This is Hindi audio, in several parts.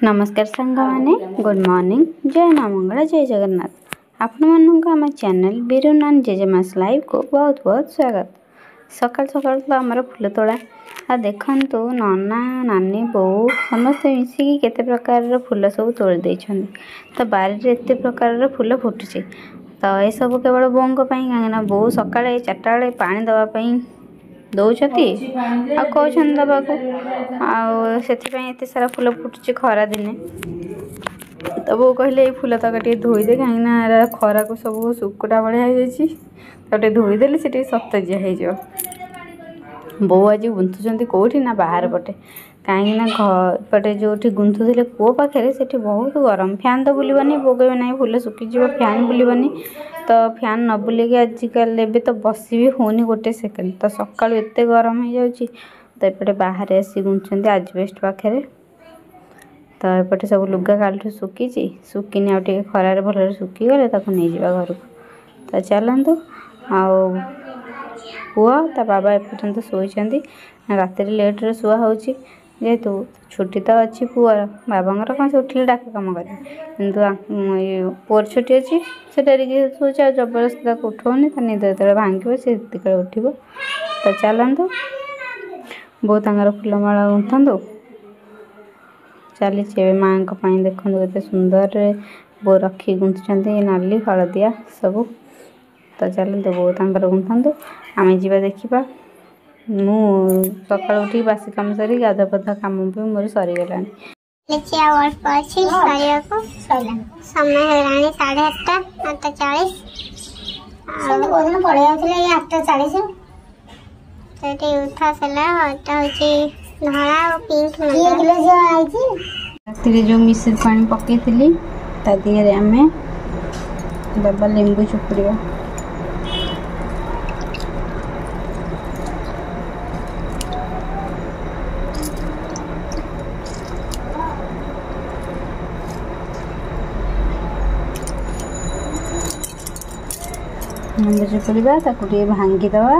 नमस्कार सांग मैंने गुड मॉर्निंग जय माँ मंगला जय जगन्नाथ आपण मानक आम चैनल बीरुनान जेजेमास लाइव को बहुत बहुत स्वागत। सकाल सकाल तो आमर फूल तोड़ा आ देखु नना नानी बो समस्ते मिसिकी केते प्रकार फूल सब तोड़ देछन। तो बारी एत प्रकार फूल फुटुचे तो ये सब केवल बों कहीं बो सकाଳେ 4टा बेले पानी दवाई दौरान कहते दवाक आते सारा फूल फुटुचे खरा दिने। तो बो कहले फूल तक धोईदे कहीं खरा को सब सुकुटा बढ़िया हो धोईदेले से सतजिया हो। बो आज गुंथुंट कौटी ना बाहर पटे कहीं घरपटे जो गुंथुले कूओ पाखे से बहुत गरम फैन तो बुलवानी बो कहे ना फूल सुखीज फैन बुलवानी तो फैन न बुलेक आजिकल एवं तो बस भी होनी गोटे सेकेंड तो सका एत गरम हो जाऊँगी। तो एपटे बाहर आसी गुंथुंट आजबेस्ट पाखे तो एपटे सब लुगा कालू सुखी सुखिनी आगे खरार भल सुखीगले नहीं जावा घर को। तो चलतु आउ पुआ ता बाबा एपर्यंत शोती रात लेट्रे शुआ होहेतु छुट्टी तो अच्छी पुअर बाबांर कौन से उठिले डाक कम कर पुअर छुट्टी अच्छी से डेरिक शोचे जबरदस्ती उठौनी निद जो भांगे से उठो। तो चलतु बो तर फूलमाला गुंथु चली माँ देखो केते सुंदर बो रखी गुंथुंट नाली हलदिया सब। तो चलते बो तर गुंथु आम जा देखा मु सका उठी बासी कम सारी गाधा पधा कम भी मोर सरीगला समय है 8:30 पड़े 8:40 उठा सारा धला और पिंक राति जो मिश्री पानी पकई थी तादिहरे आम दबा लेंबू चुपुड़ा लेंबू चुपुड़ा ताकू भांगी दवा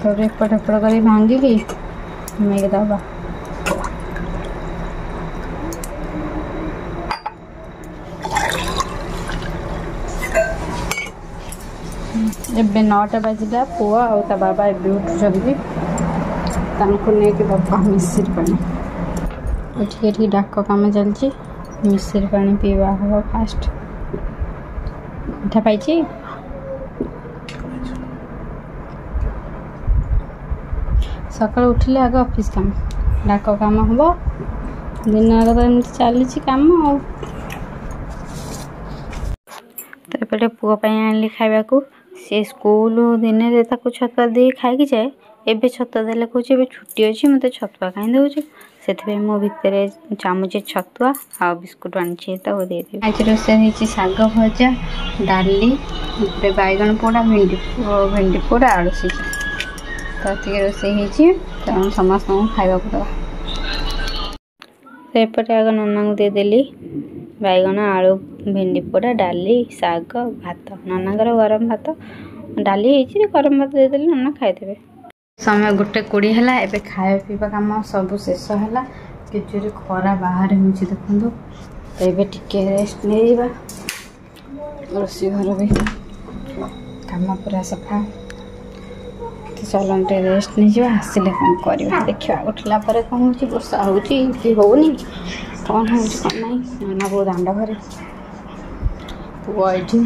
तो एपट एपट कर भांगिकी मेघ दबा एबे 9टा बाजिला पुआ और ता बाबा एबे उठुछंती नहीं बाबा मिश्री पानी ठीक डाक कम चलती मिश्री पानी पीवा हम फास्ट मिठा पाई सकाल उठिले आगे ऑफिस काम डाक काम हम दिन तो एमती चली कम तो एपटे पुओ आनी खावा को सी स्कूल दिन में छतुआ दे खाई जाए एबे छतुआ देले कहे छुट्टी अच्छी मत छतुआ कहीं दौ से मो भितर चामुचे छतुआ आ बिस्कुट आनी तो देदेवी। आज रोषे शाग भजा डाली बैगन पोड़ा भेंडी पोड़ा आलू सीझा तो रोषे तो समस्त खावा दवा। तो एपटे आग नना को देदेली बैगन आलू भेंडी पोड़ा डाली शाग भात ननांगर गरम भात डाली गरम भात देदेली नना खाईदे। समय 1:20 है एबे खाया पीवा कम सब शेष है कि खरा बाहर हो देखु। तो ये टिके रेस्ट नहीं रोषे घर भी कम पूरा सफा तो चलते रेस्ट नहीं आसिले कौन कर देखा उठला कौन हो वर्षा होनी कौन हो ना नाना बो दांड घरे पुआ ये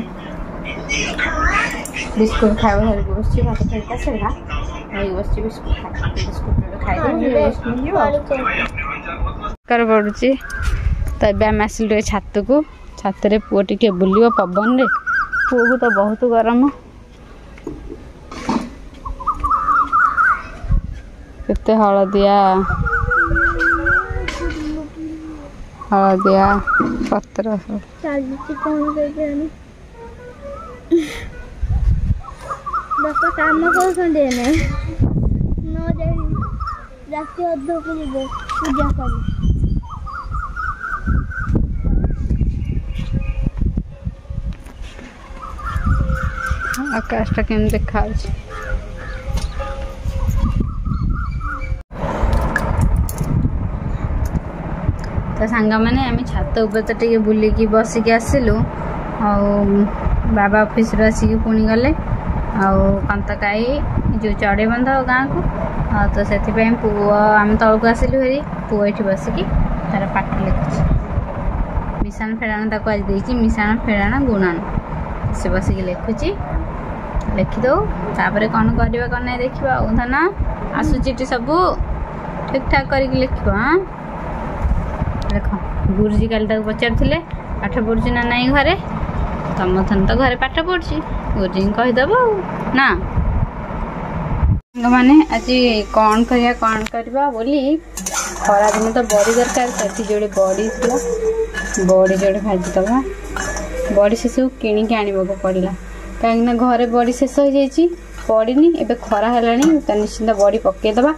बिस्कुट खावा धरिक बस भात खाई सरा बस बिस्कुट खाई पड़ुची। तो ये आम आसिलु छात को छात पुओ टे बुल पवन रे पुओ को तो बहुत गरम केते हलदिया हलदिया पत्र सब बापा काम कर राति अध को पूजा कर आकाशटा केम देखा तो सांग मैंने आम छात उपर तो टे बुलिकी बसिक आसिलु बाबा ऑफिस आसिक पुणी गले कंतकाई जो चढ़े बंध गाँव को तो से पु आम तौक आसिलु हेरी पु ये बसिकी तार पाठ लिखुच मिशाण फेड़ाण ताक आज देती मिशाण फेड़ाण गुणाण से बसिक लिखुची लिखिद तापर कौन करवा कौन नहीं देखा धन आसूची सब ठीक ठाक कर लिख हाँ देख गुरुजी काली तक पचारे पाठ पढ़ुची ना नहीं घरे तुम थन तो घरे पाठ पढ़ी गुरुजी कहीदेव ना मैंने आज कौन करवा बोली खरा दिन तो बड़ी दरकार से जोड़े बड़ी बड़ी जोड़े भाजीदवा बड़ी से सब किणिक आने पड़ा कहीं घरे बड़ी शेष हो जाइए पड़नी एवं खरा है तो निश्चिंत बड़ी पकईदे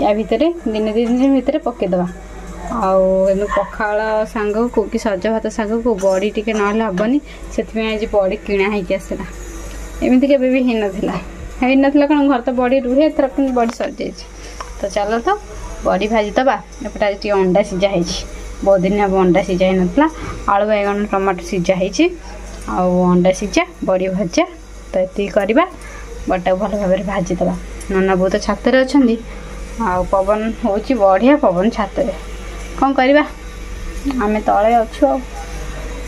या भितर दिन दिन भितर पकईदे आउ पखाड़ सांग को कि सज भात सांग को बड़ी टी ना हेनी से आज बड़ी किणा होसला एमती के भी होना कौन घर तो बड़ी रुहे एथर बड़ी सर जाइए तो चलो तो बड़ी भाजीदबा एपटे आज अंडा सीझा है बहुत दिन हम अंडा सीझा ही नाला आलू बैगन टमाटो सीझा है अंडा सीझा बड़ी भजा तो ये करवा बटा भल भाव में भाजीदबा नना बहुत छात अच्छा पवन हो बढ़िया पवन छात कौन करवा आम तले अच्छु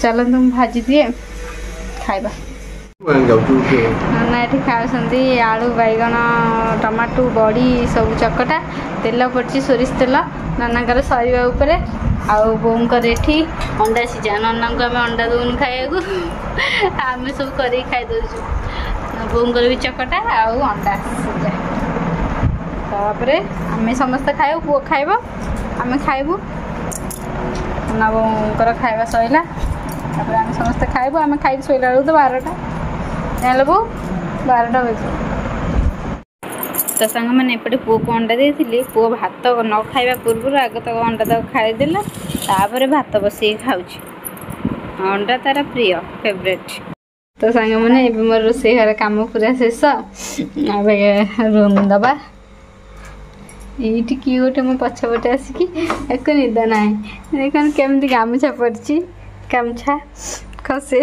चलो तुम भाजी दिए खाइबा नना ये खाऊँ आलू बैगन टमाटो बड़ी सब चकटा तेल पड़ी सोरिष तेल ननाकर सरीवा उपरे आउ बोकर ये अंडा सीझा नना को आम अंडा दौन खाया आम सब कर खाईदे बोकर भी चकटा आउ अंडा सीझा तापर आम समस्ते खाइबू पुओ खाइब आम खाइबू ना बोकर खाଇବା सैला तापर आम समस्ते खाइबू आम खाई शोला बेलू तो 12टा जान बो 12टा बजे तो सांग मैंने एपटे पुओ को अंडा देती पुओ भात न खाଇବା पूर्व आग तक अंडा तक खाईदेला तापर भात बस खाऊँ अंडा तार प्रिय फेवरेट तो सांग मैंने मोर रोसे घर कम पूरा शेष रूम दबा ये किए गोटे मो पछपटे आसिकी एक निद ना देख केमती गामुछा पड़ी गामुछा खसे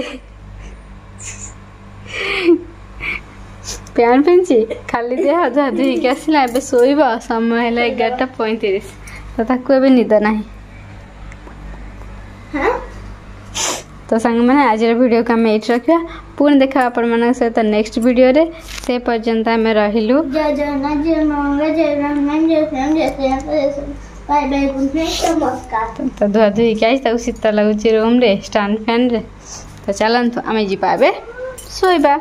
पैंट पिंची खाली दे हज हज हो आसला ए शोब समय है 11:35 तो ताकू ए निद ना तो सांग मैंने आज वीडियो को आम ये रखा पुणी देखा आपण मान सहित नेक्स्ट वीडियो रे से पर्यंत आम रहिलु तो धुआ धुई आई शीत लगुच रूम रे स्टैंड फैन रे तो चलतु आम जा शोबा।